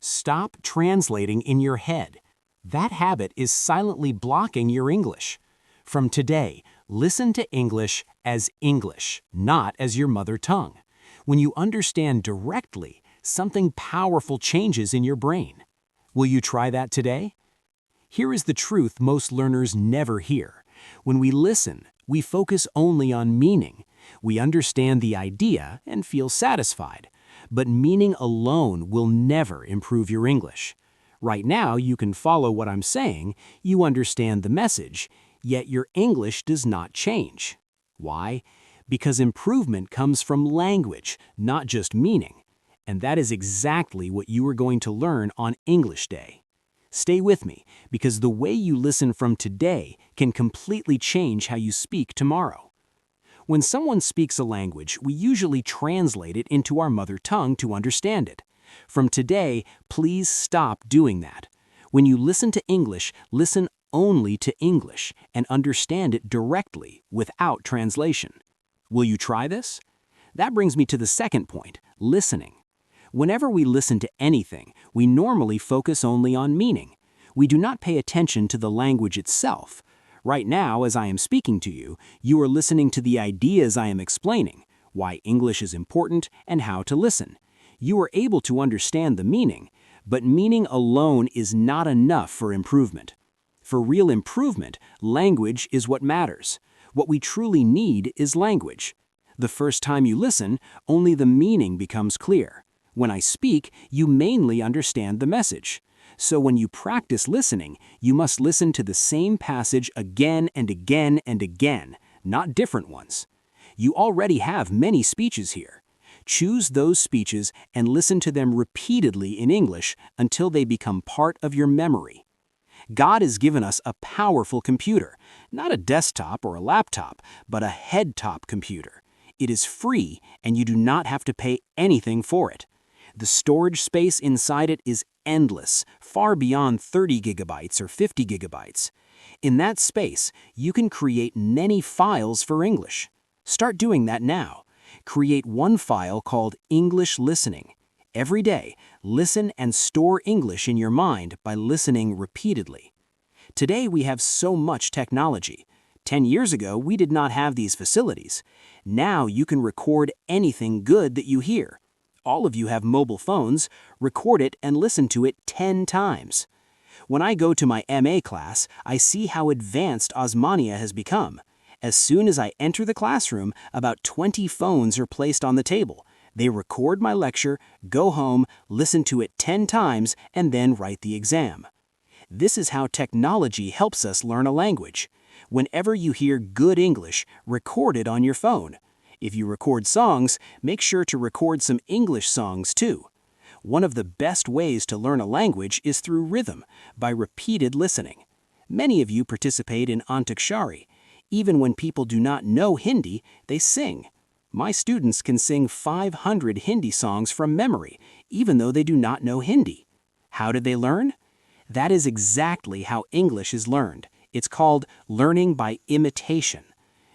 Stop translating in your head. That habit is silently blocking your English. From today, listen to English, not as your mother tongue. When you understand directly, something powerful changes in your brain. Will you try that today? Here is the truth most learners never hear. When we listen, we focus only on meaning. We understand the idea and feel satisfied. But meaning alone will never improve your English. Right now, you can follow what I'm saying, you understand the message, yet your English does not change. Why? Because improvement comes from language, not just meaning. And that is exactly what you are going to learn on English Day. Stay with me, because the way you listen from today can completely change how you speak tomorrow. When someone speaks a language, we usually translate it into our mother tongue to understand it. From today, please stop doing that. When you listen to English, listen only to English and understand it directly without translation. Will you try this? That brings me to the second point, listening. Whenever we listen to anything, we normally focus only on meaning. We do not pay attention to the language itself. Right now, as I am speaking to you, you are listening to the ideas I am explaining, why English is important and how to listen. You are able to understand the meaning, but meaning alone is not enough for improvement. For real improvement, language is what matters. What we truly need is language. The first time you listen, only the meaning becomes clear. When I speak, you mainly understand the message. So when you practice listening, you must listen to the same passage again and again and again, not different ones. You already have many speeches here. Choose those speeches and listen to them repeatedly in English until they become part of your memory. God has given us a powerful computer, not a desktop or a laptop, but a head-top computer. It is free and you do not have to pay anything for it. The storage space inside it is endless, far beyond 30 gigabytes or 50 gigabytes. In that space, you can create many files for English. Start doing that now. Create one file called English Listening. Every day, listen and store English in your mind by listening repeatedly. Today we have so much technology. 10 years ago, we did not have these facilities. Now you can record anything good that you hear. All of you have mobile phones, record it and listen to it 10 times. When I go to my MA class, I see how advanced Osmania has become. As soon as I enter the classroom, about 20 phones are placed on the table. They record my lecture, go home, listen to it 10 times, and then write the exam. This is how technology helps us learn a language. Whenever you hear good English, record it on your phone. If you record songs, make sure to record some English songs too. One of the best ways to learn a language is through rhythm, by repeated listening. Many of you participate in Antakshari. Even when people do not know Hindi, they sing. My students can sing 500 Hindi songs from memory, even though they do not know Hindi. How did they learn? That is exactly how English is learned. It's called learning by imitation.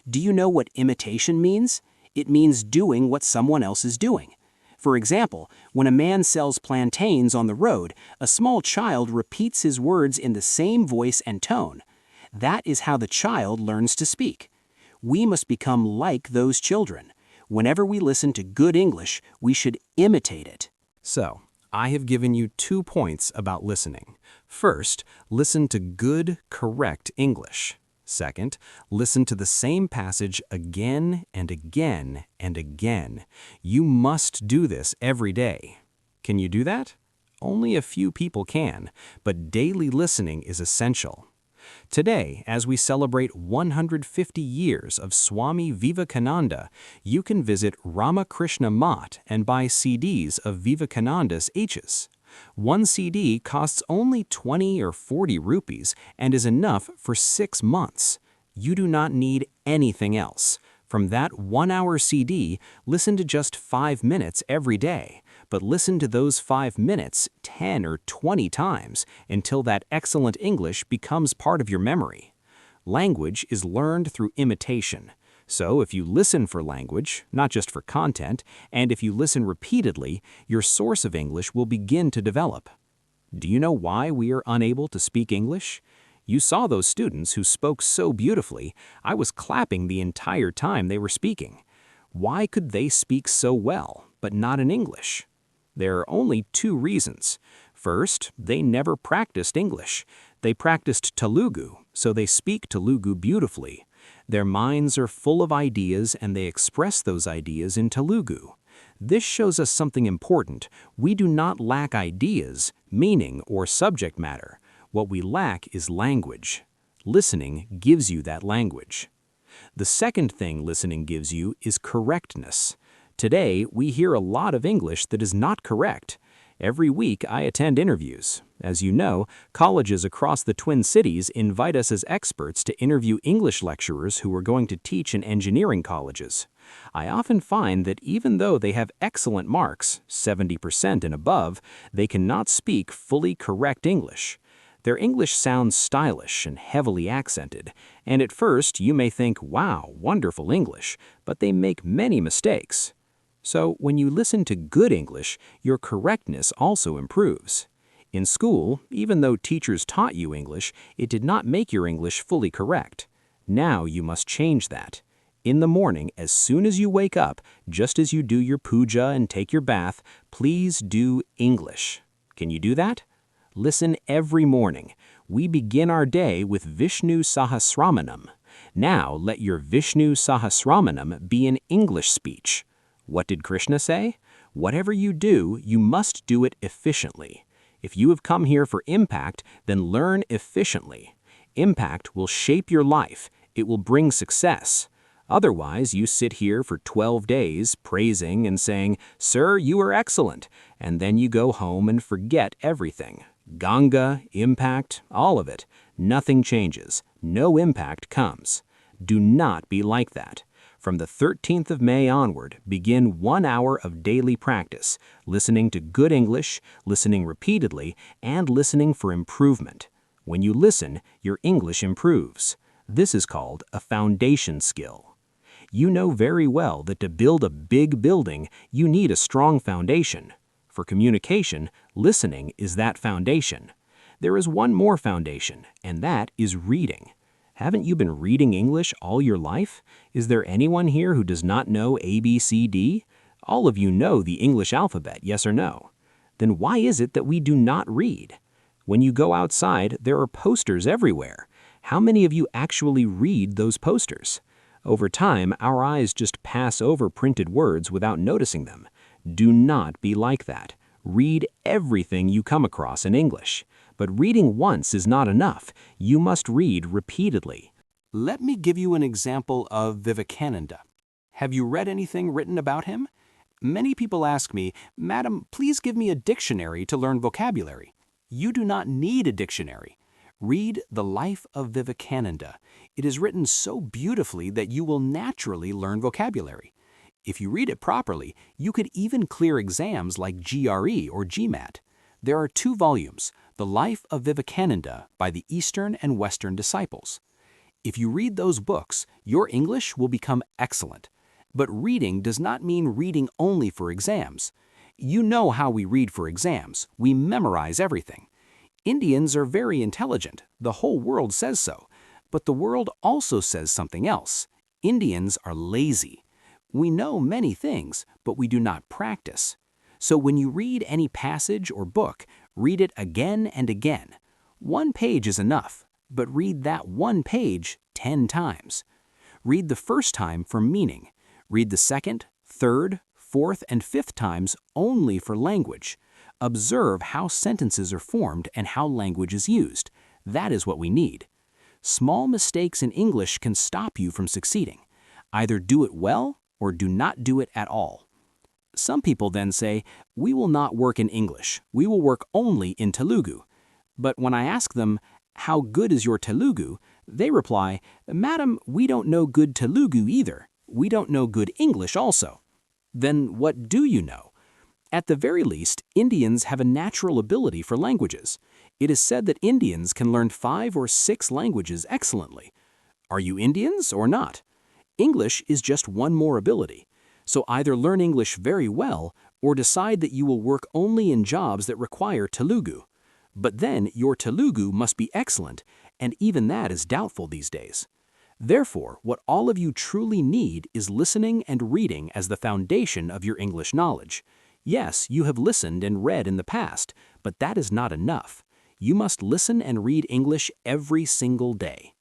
Do you know what imitation means? It means doing what someone else is doing. For example, when a man sells plantains on the road, a small child repeats his words in the same voice and tone. That is how the child learns to speak. We must become like those children. Whenever we listen to good English, we should imitate it. So, I have given you 2 points about listening. First, listen to good, correct English. Second, listen to the same passage again and again and again. You must do this every day. Can you do that? Only a few people can, but daily listening is essential. Today, as we celebrate 150 years of Swami Vivekananda, you can visit Ramakrishna Math and buy CDs of Vivekananda's H's. One CD costs only 20 or 40 rupees and is enough for 6 months. You do not need anything else. From that 1-hour CD, listen to just 5 minutes every day, but listen to those 5 minutes 10 or 20 times until that excellent English becomes part of your memory. Language is learned through imitation. So if you listen for language, not just for content, and if you listen repeatedly, your source of English will begin to develop. Do you know why we are unable to speak English? You saw those students who spoke so beautifully. I was clapping the entire time they were speaking. Why could they speak so well, but not in English? There are only two reasons. First, they never practiced English. They practiced Telugu, so they speak Telugu beautifully. Their minds are full of ideas and they express those ideas in Telugu. This shows us something important. We do not lack ideas, meaning, or subject matter. What we lack is language. Listening gives you that language. The second thing listening gives you is correctness. Today, we hear a lot of English that is not correct. Every week, I attend interviews. As you know, colleges across the Twin Cities invite us as experts to interview English lecturers who are going to teach in engineering colleges. I often find that even though they have excellent marks, 70% and above, they cannot speak fully correct English. Their English sounds stylish and heavily accented, and at first you may think, wow, wonderful English, but they make many mistakes. So when you listen to good English, your correctness also improves. In school, even though teachers taught you English, it did not make your English fully correct. Now you must change that. In the morning, as soon as you wake up, just as you do your puja and take your bath, please do English. Can you do that? Listen every morning. We begin our day with Vishnu Sahasramanam. Now let your Vishnu Sahasramanam be an English speech. What did Krishna say? Whatever you do, you must do it efficiently. If you have come here for impact, then learn efficiently. Impact will shape your life. It will bring success. Otherwise, you sit here for 12 days praising and saying, "Sir, you are excellent," and then you go home and forget everything. Ganga, impact, all of it. Nothing changes. No impact comes. Do not be like that. From the 13th of May onward, begin 1 hour of daily practice, listening to good English, listening repeatedly, and listening for improvement. When you listen, your English improves. This is called a foundation skill. You know very well that to build a big building, you need a strong foundation. For communication, listening is that foundation. There is one more foundation, and that is reading. Haven't you been reading English all your life? Is there anyone here who does not know ABCD? All of you know the English alphabet, yes or no? Then why is it that we do not read? When you go outside, there are posters everywhere. How many of you actually read those posters? Over time, our eyes just pass over printed words without noticing them. Do not be like that. Read everything you come across in English. But reading once is not enough. You must read repeatedly. Let me give you an example of Vivekananda. Have you read anything written about him? Many people ask me, "Madam, please give me a dictionary to learn vocabulary." You do not need a dictionary. Read The Life of Vivekananda. It is written so beautifully that you will naturally learn vocabulary. If you read it properly, you could even clear exams like GRE or GMAT. There are 2 volumes, The Life of Vivekananda by the Eastern and Western Disciples. If you read those books, your English will become excellent. But reading does not mean reading only for exams. You know how we read for exams. We memorize everything. Indians are very intelligent. The whole world says so. But the world also says something else. Indians are lazy. We know many things, but we do not practice. So when you read any passage or book, read it again and again. 1 page is enough, but read that 1 page 10 times. Read the first time for meaning. Read the second, third, fourth, and fifth times only for language. Observe how sentences are formed and how language is used. That is what we need. Small mistakes in English can stop you from succeeding. Either do it well or do not do it at all. Some people then say, "We will not work in English. We will work only in Telugu." But when I ask them, "How good is your Telugu?" they reply, "Madam, we don't know good Telugu either. We don't know good English also." Then what do you know? At the very least, Indians have a natural ability for languages. It is said that Indians can learn 5 or 6 languages excellently. Are you Indians or not? English is just one more ability. So either learn English very well or decide that you will work only in jobs that require Telugu. But then your Telugu must be excellent, and even that is doubtful these days. Therefore, what all of you truly need is listening and reading as the foundation of your English knowledge. Yes, you have listened and read in the past, but that is not enough. You must listen and read English every single day.